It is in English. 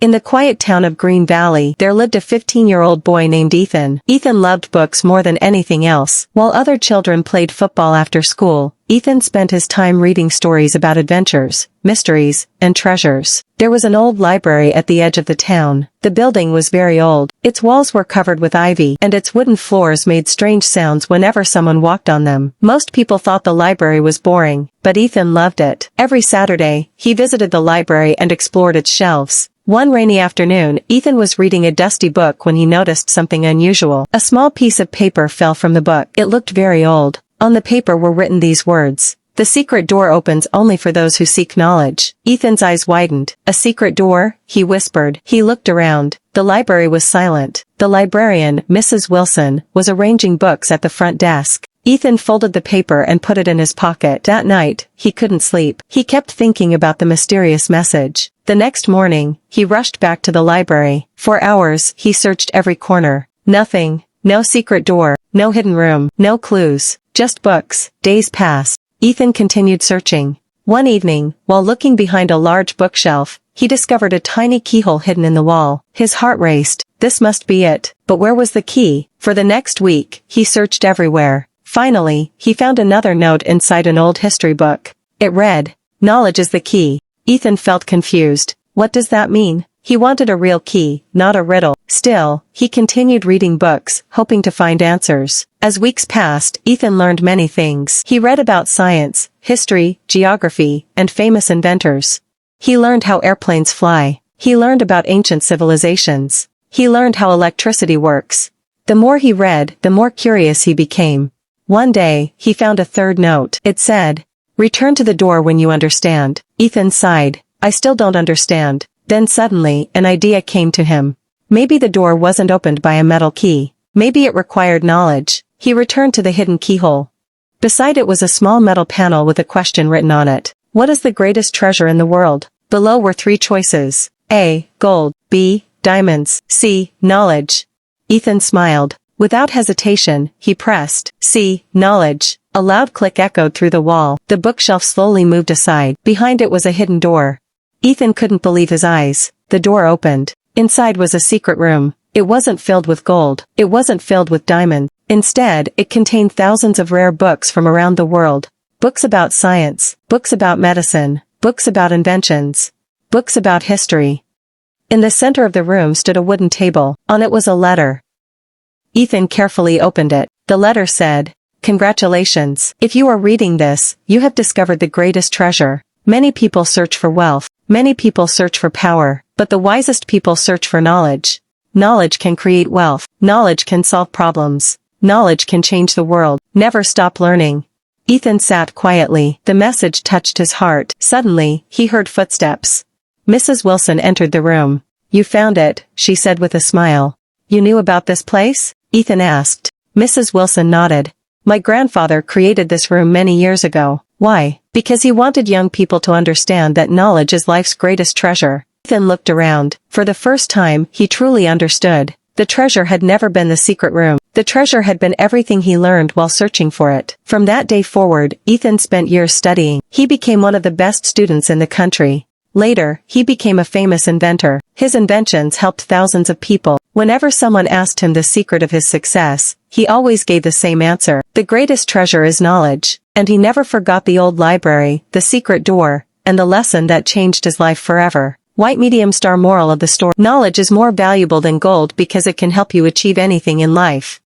In the quiet town of Green Valley, there lived a 15-year-old boy named Ethan. Ethan loved books more than anything else. While other children played football after school, Ethan spent his time reading stories about adventures, mysteries, and treasures. There was an old library at the edge of the town. The building was very old. Its walls were covered with ivy, and its wooden floors made strange sounds whenever someone walked on them. Most people thought the library was boring, but Ethan loved it. Every Saturday, he visited the library and explored its shelves. One rainy afternoon, Ethan was reading a dusty book when he noticed something unusual. A small piece of paper fell from the book. It looked very old. On the paper were written these words: "The secret door opens only for those who seek knowledge." Ethan's eyes widened. "A secret door?" he whispered. He looked around. The library was silent. The librarian, Mrs. Wilson, was arranging books at the front desk. Ethan folded the paper and put it in his pocket. That night, he couldn't sleep. He kept thinking about the mysterious message. The next morning, he rushed back to the library. For hours, he searched every corner. Nothing. No secret door. No hidden room. No clues. Just books. Days passed. Ethan continued searching. One evening, while looking behind a large bookshelf, he discovered a tiny keyhole hidden in the wall. His heart raced. This must be it. But where was the key? For the next week, he searched everywhere. Finally, he found another note inside an old history book. It read, "Knowledge is the key." Ethan felt confused. What does that mean? He wanted a real key, not a riddle. Still, he continued reading books, hoping to find answers. As weeks passed, Ethan learned many things. He read about science, history, geography, and famous inventors. He learned how airplanes fly. He learned about ancient civilizations. He learned how electricity works. The more he read, the more curious he became. One day, he found a third note. It said, "Return to the door when you understand." Ethan sighed. "I still don't understand." Then suddenly, an idea came to him. Maybe the door wasn't opened by a metal key. Maybe it required knowledge. He returned to the hidden keyhole. Beside it was a small metal panel with a question written on it. What is the greatest treasure in the world? Below were 3 choices. A. Gold. B. Diamonds. C. Knowledge. Ethan smiled. Without hesitation, he pressed C. Knowledge. A loud click echoed through the wall. The bookshelf slowly moved aside. Behind it was a hidden door. Ethan couldn't believe his eyes. The door opened. Inside was a secret room. It wasn't filled with gold. It wasn't filled with diamonds. Instead, it contained thousands of rare books from around the world. Books about science. Books about medicine. Books about inventions. Books about history. In the center of the room stood a wooden table. On it was a letter. Ethan carefully opened it. The letter said, "Congratulations. If you are reading this, you have discovered the greatest treasure. Many people search for wealth. Many people search for power. But the wisest people search for knowledge. Knowledge can create wealth. Knowledge can solve problems. Knowledge can change the world. Never stop learning." Ethan sat quietly. The message touched his heart. Suddenly, he heard footsteps. Mrs. Wilson entered the room. "You found it," she said with a smile. "You knew about this place?" Ethan asked. Mrs. Wilson nodded. "My grandfather created this room many years ago." "Why?" "Because he wanted young people to understand that knowledge is life's greatest treasure." Ethan looked around. For the first time, he truly understood. The treasure had never been the secret room. The treasure had been everything he learned while searching for it. From that day forward, Ethan spent years studying. He became one of the best students in the country. Later, he became a famous inventor. His inventions helped thousands of people. Whenever someone asked him the secret of his success, he always gave the same answer. The greatest treasure is knowledge. And he never forgot the old library, the secret door, and the lesson that changed his life forever. White medium star moral of the story. Knowledge is more valuable than gold because it can help you achieve anything in life.